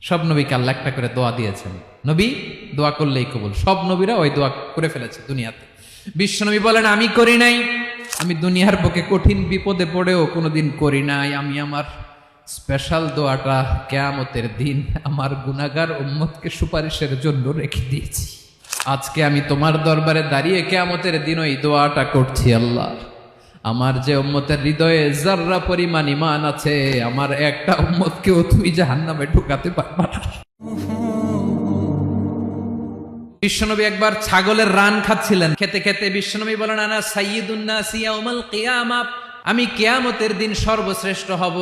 সব নবীকে আল্লাহ একটা করে দোয়া দিয়েছেন, নবী দোয়া করলেই কবুল। সব নবীরা ওই দোয়া করে ফেলেছে দুনিয়াতে। বিশ্বনবী বলেন আমি করি নাই, আমি দুনিয়ার বুকে কঠিন বিপদে পড়েও কোনোদিন করি নাই। আমি আমার স্পেশাল দোয়াটা কিয়ামতের দিন আমার গুনাহগার উম্মতকে সুপারিশের জন্য রেখে দিয়েছি। আজকে আমি তোমার দরবারে দাঁড়িয়ে কিয়ামতের দিন ওই দোয়াটা করছি, আল্লাহ আমার যে উম্মতের হৃদয়ে যাররা পরিমাণ ঈমান আছে, আমার একটা উম্মতকেও তুমি জাহান্নামে ঢুকাতে পারবা না। বিশ্বনবী একবার ছাগলের রান খাচ্ছিলেন, খেতে খেতে বিশ্বনবী বলেন আনা সাইয়্যিদুন নাসি ইয়াউমাল কিয়ামা, আমি কিয়ামতের দিন সর্বশ্রেষ্ঠ হব,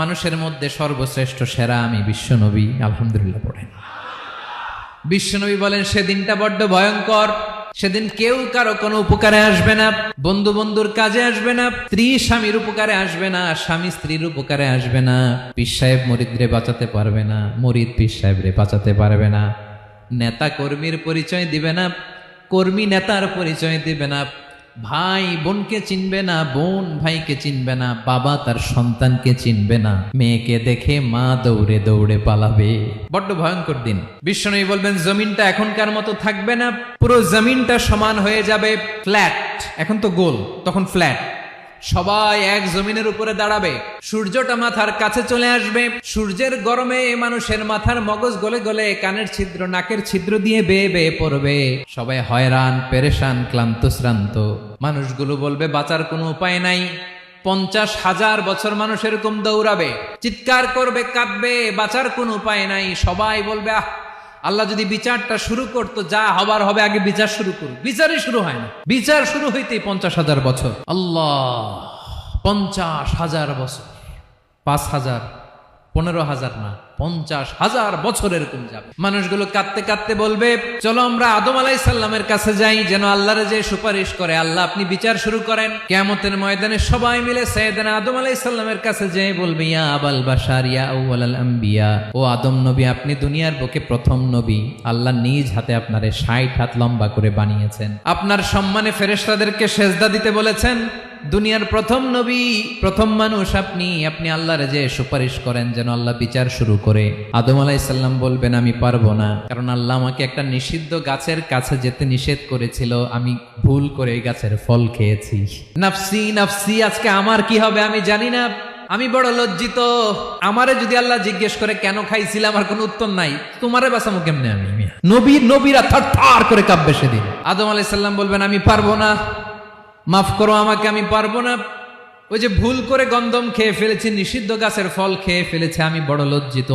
মানুষের মধ্যে সর্বশ্রেষ্ঠ সেরা আমি বিশ্বনবী। আলহামদুলিল্লাহ পড়েন। বিশ্বনবী বলেন সেদিনটা বড্ড ভয়ঙ্কর, সেদিন কেউ কারো কোনো উপকারে আসবে না, বন্ধু বন্ধুর কাজে আসবে না, স্ত্রী স্বামীর উপকারে আসবে না, স্বামী স্ত্রীর উপকারে আসবে না, পীর সাহেব মুরিদরে বাঁচাতে পারবে না, মুরিদ পীর সাহেবরে বাঁচাতে পারবে না, নেতা কর্মীর পরিচয় দিবে না, কর্মী নেতার পরিচয় দিবে না, ভাই বোনকে চিনবে না, বোন ভাইকে চিনবে না, বাবা তার সন্তানকে চিনবে না, মেয়েকে দেখে মা দৌড়ে দৌড়ে পালাবে। বড্ড ভয়ঙ্কর দিন। বিশ্বনবী বলবেন জমিনটা এখনকার মতো থাকবে না, পুরো জমিনটা সমান হয়ে যাবে, ফ্ল্যাট। এখন তো গোল, তখন ফ্ল্যাট। সবাই এক জমিনের উপরে দাঁড়াবে, সূর্যটা মাথার কাছে চলে আসবে, সূর্যের গরমে মানুষের মাথার মগজ গলে গলে কানের ছিদ্র নাকের ছিদ্র দিয়ে বেয়ে বেয়ে পড়বে। সবাই হয়রান পেরেশান ক্লান্ত শ্রান্ত। মানুষগুলো বলবে বাঁচার কোনো উপায় নাই। 50,000 বছর মানুষ এরকম দৌড়াবে, চিৎকার করবে, কাঁদবে, বাঁচার কোনো উপায় নাই। সবাই বলবে আহ, আল্লাহ যদি বিচারটা শুরু করতো, যা হবার হবে, আগে বিচার শুরু করুক। বিচারই শুরু হয় না, বিচার শুরু হইতেই 50,000 বছর। আল্লাহ, 50,000 বছর, 5,000, 15,000 না, 50,000 বছর এরকম যাবে। মানুষগুলো কাঁদতে কাঁদতে বলবে চলো আমরা আদম আলাইহিস সালামের কাছে যাই, যেন আল্লাহরে যে সুপারিশ করে, আল্লাহ আপনি বিচার শুরু করেন। কিয়ামতের ময়দানে সবাই মিলে সাইয়েদনা আদম আলাইহিস সালামের কাছে যেয়ে বলবে ইয়া আবাল বাশার ইয়া আউয়ালাল আম্বিয়া, ও আদম নবী আপনি দুনিয়ার বুকে প্রথম নবী, আল্লাহ নিজ হাতে আপনারে 60 হাত লম্বা করে বানিয়েছেন, আপনার সম্মানে ফেরেশতাদেরকে সেজদা দিতে বলেছেন, দুনিয়ার প্রথম নবী প্রথম মানুষ আপনি, আপনি আল্লাহর যে সুপারিশ করেন যেন আল্লাহ বিচার শুরু করে। আদম আলাইহিস সালাম বলবেন আমি পারবো না, কারণ আল্লাহ আমাকে একটা নিষিদ্ধ গাছের কাছে যেতে নিষেধ করেছিল, আমি ভুল করে এই গাছের ফল খেয়েছি। নাফসি নাফসি, আজকে আমার কি হবে আমি জানি না, আমি বড় লজ্জিত। আমারে যদি আল্লাহ জিজ্ঞেস করে কেন খাইছিলাম, আমার কোনো উত্তর নাই, তোমারে বাঁচামো কেমনে আমি? নবীরা থারথার করে কাঁপবে সেদিন। আদম আলাইহিস সালাম বলবেন আমি পারবো না, মাফ করো আমাকে, আমি পারবো না, ওই যে ভুল করে গন্ধম খেয়ে ফেলেছি, নিষিদ্ধ গাছের ফল খেয়ে ফেলেছে, আমি বড় লজ্জিত।